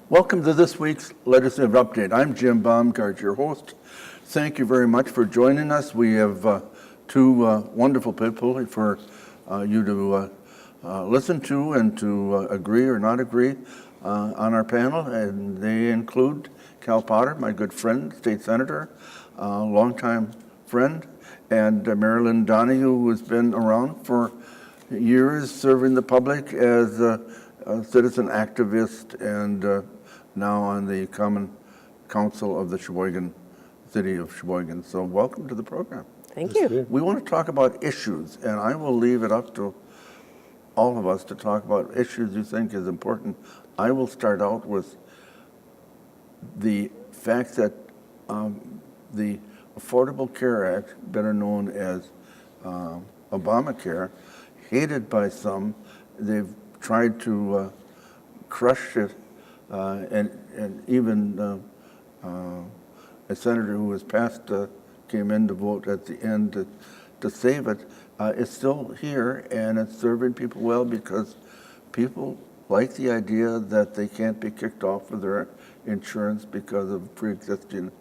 Welcome to this week's Legislative Update. I'm Jim Baumgart, your host. Thank you very much for joining us. We have two wonderful people for you to listen to and to agree or not agree on our panel, and they include Cal Potter, my good friend, state senator, longtime friend, and Marilyn Donahue, who has been around for years serving the public as a citizen activist and now on the Common Council of the Sheboygan, City of Sheboygan. So welcome to the program. Thank you. We want to talk about issues, and I will leave it up to all of us to talk about issues you think is important. I will start out with the fact that the Affordable Care Act, better known as Obamacare, hated by some, they've tried to crush it, and even a senator who was passed came in to vote at the end to save it. It's still here, and it's serving people well because people like the idea that they can't be kicked off of their insurance because of pre-existing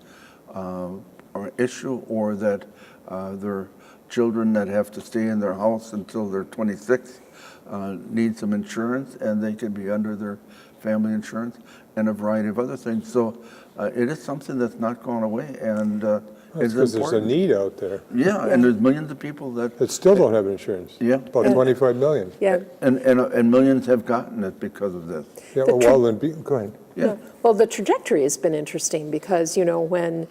or issue, or that their children that have to stay in their house until they're 26 need some insurance, and they can be under their family insurance, and a variety of other things. So it is something that's not gone away, and it's because there's a need out there. Yeah, and there's millions of people that Still don't have insurance. Yeah. About 25 million. Yeah. and millions have gotten it because of this. Yeah, The well, then, go ahead. Yeah. Well, the trajectory has been interesting because, you know, when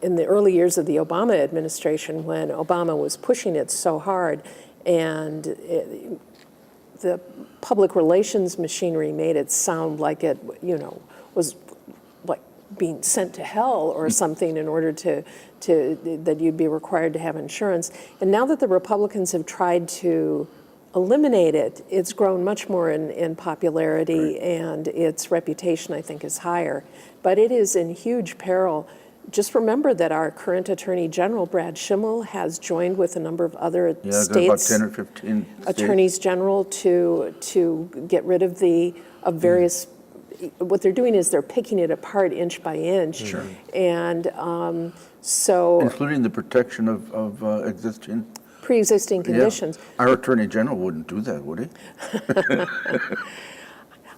in the early years of the Obama administration, when Obama was pushing it so hard, and the public relations machinery made it sound like it, you know, was like being sent to hell or something in order to that you'd be required to have insurance. And now that the Republicans have tried to eliminate it, it's grown much more in popularity, and its reputation, I think, is higher. But it is in huge peril. Just remember that our current Attorney General, Brad Schimmel, has joined with a number of other about states, 10 or 15 attorneys general to get rid of various. What they're doing is they're picking it apart inch by inch, Sure. And so including the protection of existing pre-existing conditions. Yeah. Our Attorney General wouldn't do that, would he?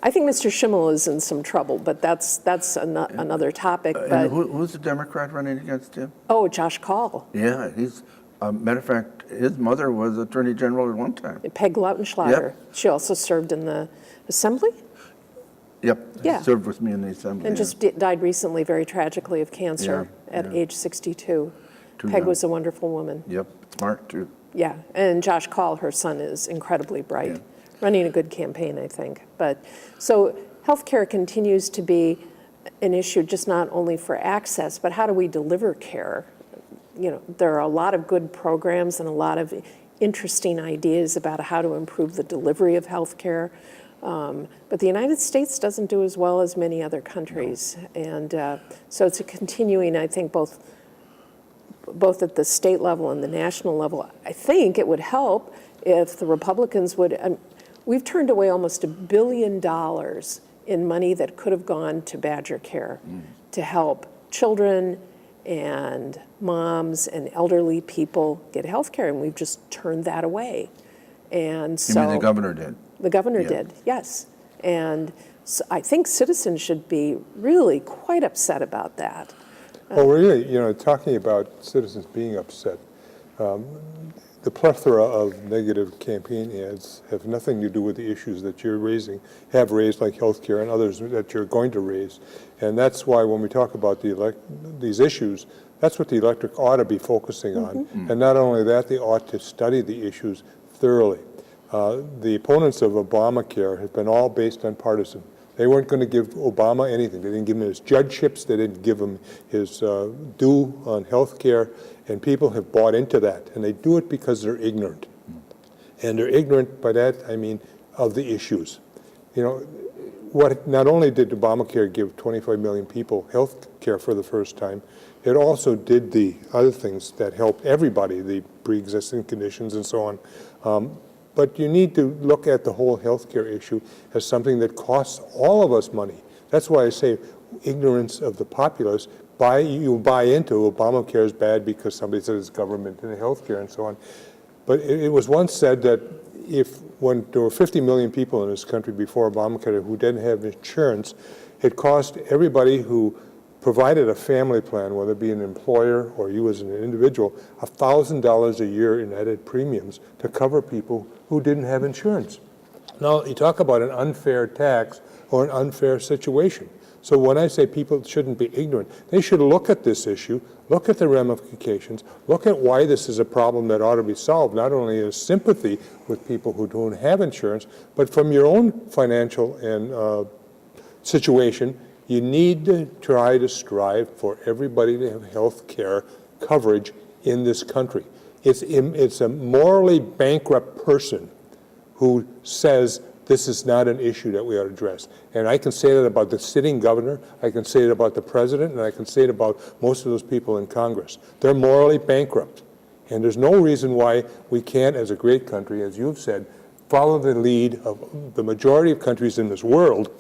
I think Mr. Schimmel is in some trouble, but that's another topic. But And who's the Democrat running against him? oh, Josh Kaul, Yeah, he's, matter of fact, his mother was Attorney General at one time. Peg Lautenschlager. Yep. She also served in the Assembly Yep, Yeah. served with me in the Assembly. and yeah. just died recently very tragically of cancer at age 62. Too Peg young. was a wonderful woman. Yep, smart too. Yeah, and Josh Kaul, her son, is incredibly bright, Yeah. running a good campaign, I think. But so healthcare continues to be an issue, just not only for access, but how do we deliver care? You know, there are a lot of good programs and a lot of interesting ideas about how to improve the delivery of healthcare. But the United States doesn't do as well as many other countries. No. And so it's a continuing, I think, both at the state level and the national level. I think it would help if the Republicans would, we've turned away almost $1 billion in money that could have gone to Badger Care to help children and moms and elderly people get health care, and we've just turned that away. And so You mean the governor did? the governor Yeah. did, yes. And so I think citizens should be really quite upset about that. Well, really, you know, talking about citizens being upset, the plethora of negative campaign ads have nothing to do with the issues that you're raising, have raised, like healthcare and others that you're going to raise. And that's why when we talk about these issues, that's what the electorate ought to be focusing on. And not only that, they ought to study the issues thoroughly. The opponents of Obamacare have been all based on partisan. They weren't going to give Obama anything. They didn't give him his judgeships. They didn't give him his due on health care. And people have bought into that. And they do it because they're ignorant. And they're ignorant, by that I mean of the issues. You know, not only did Obamacare give 25 million people health care for the first time, it also did the other things that helped everybody, the pre-existing conditions and so on. But you need to look at the whole healthcare issue as something that costs all of us money. That's why I say ignorance of the populace. You buy into Obamacare is bad because somebody says it's government and healthcare and so on. But it was once said that when there were 50 million people in this country before Obamacare who didn't have insurance, it cost everybody who provided a family plan, whether it be an employer or you as an individual, $1,000 a year in added premiums to cover people who didn't have insurance. Now, you talk about an unfair tax or an unfair situation. So when I say people shouldn't be ignorant, they should look at this issue, look at the ramifications, look at why this is a problem that ought to be solved, not only as sympathy with people who don't have insurance, but from your own financial and situation. You need to try to strive for everybody to have health care coverage in this country. It's a morally bankrupt person who says this is not an issue that we ought to address. And I can say that about the sitting governor, I can say it about the president, and I can say it about most of those people in Congress. They're morally bankrupt. And there's no reason why we can't, as a great country, as you've said, follow the lead of the majority of countries in this world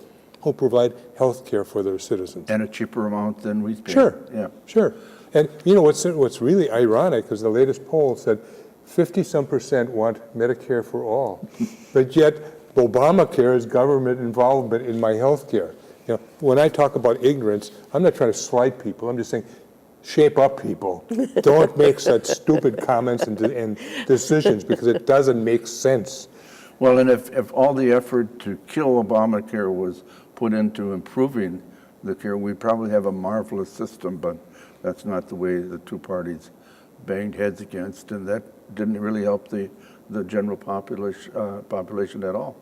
who provide health care for their citizens. And a cheaper amount than we pay. Sure, Yeah. sure. And you know what's really ironic is the latest poll said 50-some% want Medicare for all, but yet Obamacare is government involvement in my health care. You know, when I talk about ignorance, I'm not trying to slight people. I'm just saying, shape up, people. Don't make such stupid comments and decisions because it doesn't make sense. Well, and if all the effort to kill Obamacare was put into improving the care, we'd probably have a marvelous system, but that's not the way the two parties banged heads against, and that didn't really help the general population at all.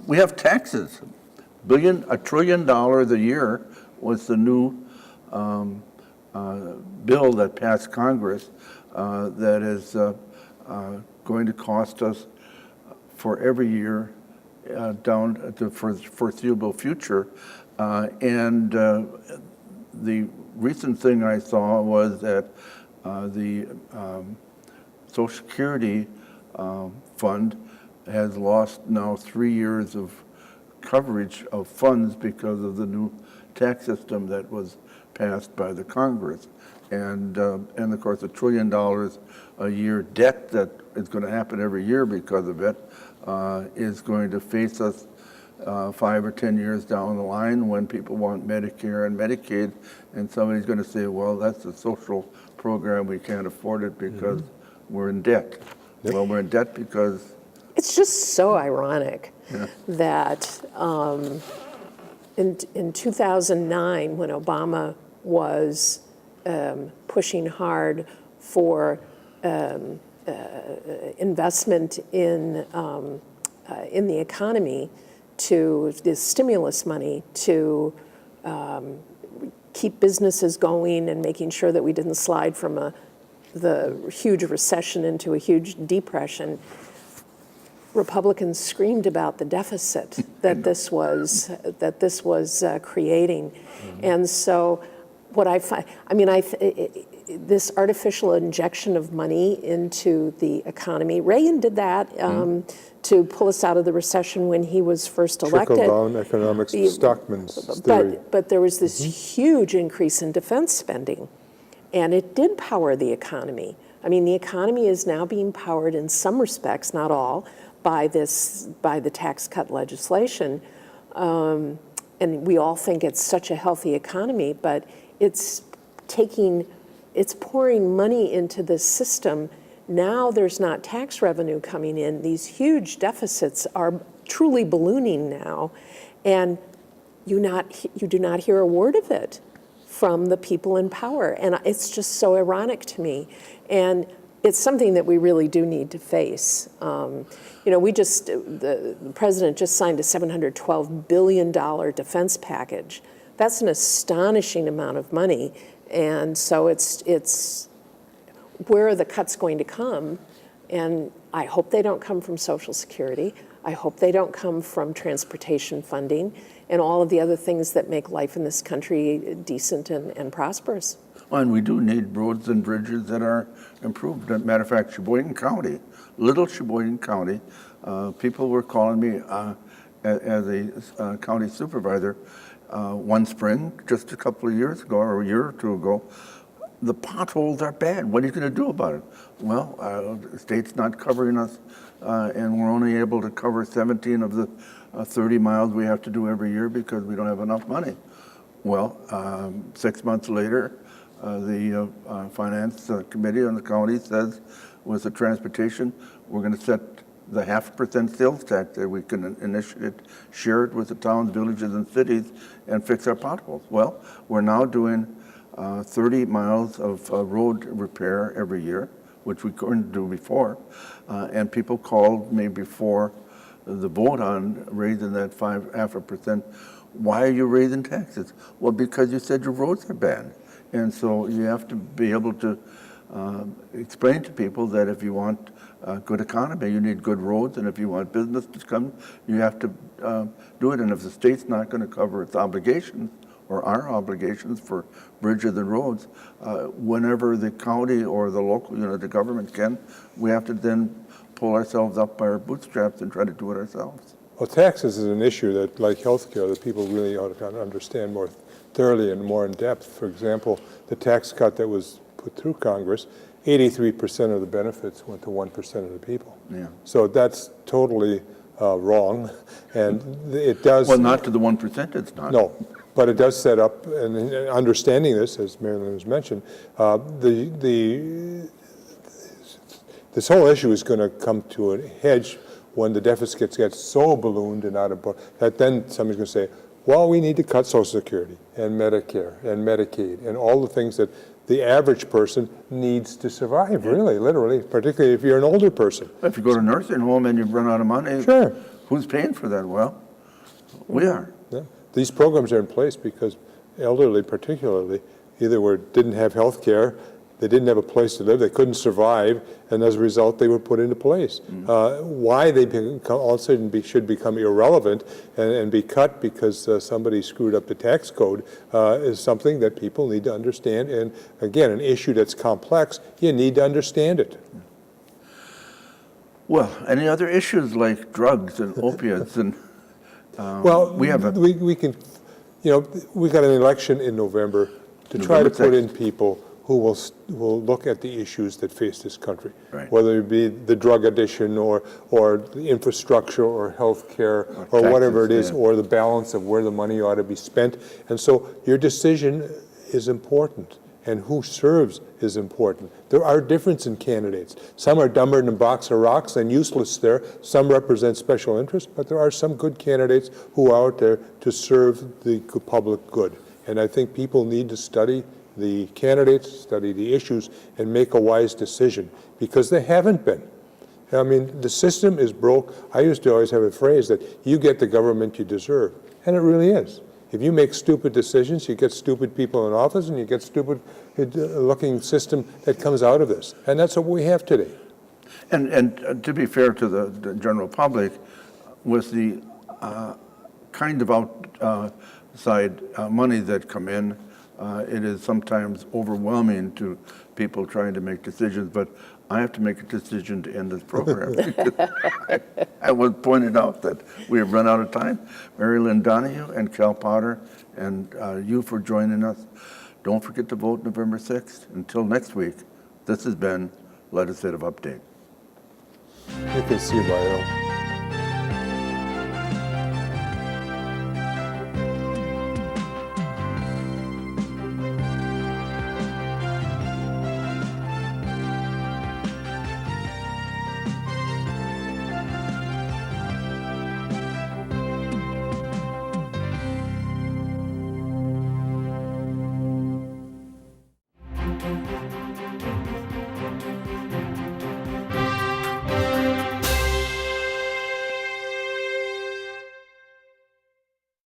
We have taxes. $1 trillion a year was the new bill that passed Congress that is going to cost us for every year down to the foreseeable future. And the recent thing I saw was that the Social Security fund has lost now 3 years of coverage of funds because of the new tax system that was passed by the Congress. And of course, $1 trillion a year debt that is going to happen every year because of it is going to face us 5 or 10 years down the line when people want Medicare and Medicaid, and somebody's going to say, well, that's a social program, we can't afford it because we're in debt. Yep. Well, we're in debt because... It's just so ironic that in 2009, when Obama was pushing hard for investment in the economy, to the stimulus money to keep businesses going and making sure that we didn't slide from the huge recession into a huge depression, Republicans screamed about the deficit that this was creating. And so what I find, I mean, this artificial injection of money into the economy, Reagan did that to pull us out of the recession when he was first elected. Trickle-down economics, Stockman's theory. But there was this huge increase in defense spending, and it did power the economy. I mean, the economy is now being powered in some respects, not all, by the tax cut legislation. And we all think it's such a healthy economy, but it's pouring money into this system. Now there's not tax revenue coming in. These huge deficits are truly ballooning now, and you do not hear a word of it from the people in power. And it's just so ironic to me. And it's something that we really do need to face. You know, the president just signed a $712 billion defense package. That's an astonishing amount of money. And so it's where are the cuts going to come? And I hope they don't come from Social Security. I hope they don't come from transportation funding and all of the other things that make life in this country decent and prosperous. And we do need roads and bridges that are improved. As a matter of fact, Sheboygan County, little Sheboygan County, people were calling me as a county supervisor one spring, just a couple of years ago, or a year or two ago. The potholes are bad. What are you going to do about it? Well, the state's not covering us, and we're only able to cover 17 of the 30 miles we have to do every year because we don't have enough money. Well, 6 months later, the finance committee on the county says with the transportation, we're going to set the 0.5% sales tax that we can initiate, share it with the towns, villages, and cities, and fix our potholes. Well, we're now doing 30 miles of road repair every year, which we couldn't do before. And people called me before the vote on raising that 0.5%. Why are you raising taxes? Well, because you said your roads are bad. And so you have to be able to explain to people that if you want a good economy, you need good roads, and if you want business to come, you have to do it. And if the state's not going to cover its obligations, or our obligations for bridges and roads, whenever the county or the local, the government can, we have to then pull ourselves up by our bootstraps and try to do it ourselves. Well, taxes is an issue that, like healthcare, that people really ought to kind of understand more thoroughly and more in depth. For example, the tax cut that was put through Congress, 83% of the benefits went to 1% of the people. Yeah. So that's totally wrong, and it does... Well, not to the 1%, it's not. No, but it does set up, and understanding this, as Marilyn has mentioned, this whole issue is going to come to a hedge when the deficit gets so ballooned and out of that then somebody's going to say, well, we need to cut Social Security and Medicare and Medicaid and all the things that the average person needs to survive, really, literally, particularly if you're an older person. If you go to a nursing home and you run out of money, Sure. Who's paying for that? Well, we are. Yeah. These programs are in place because elderly particularly either didn't have health care, they didn't have a place to live, they couldn't survive, and as a result they were put into place. Why they all of a sudden should become irrelevant and be cut because somebody screwed up the tax code is something that people need to understand, and again, an issue that's complex, you need to understand it. Well, any other issues like drugs and opiates and Well, we have we can, we got an election in November to try to put in people who will look at the issues that face this country, right. Whether it be the drug addiction or the infrastructure or health care or whatever it is, or the balance of where the money ought to be spent. And so your decision is important, and who serves is important. There are differences in candidates. Some are dumber than a box of rocks and useless there. Some represent special interests, but there are some good candidates who are out there to serve the public good. And I think people need to study the candidates, study the issues, and make a wise decision, because they haven't been. I mean, the system is broke. I used to always have a phrase that you get the government you deserve, and it really is. If you make stupid decisions, you get stupid people in office, and you get stupid-looking system that comes out of this. And that's what we have today. And to be fair to the general public, with the kind of outside money that come in, it is sometimes overwhelming to people trying to make decisions, but I have to make a decision to end this program. I was pointed out that we have run out of time. Mary Lynn Donahue and Cal Potter, and you for joining us. Don't forget to vote November 6th. Until next week, this has been Legislative Update. You can see my own.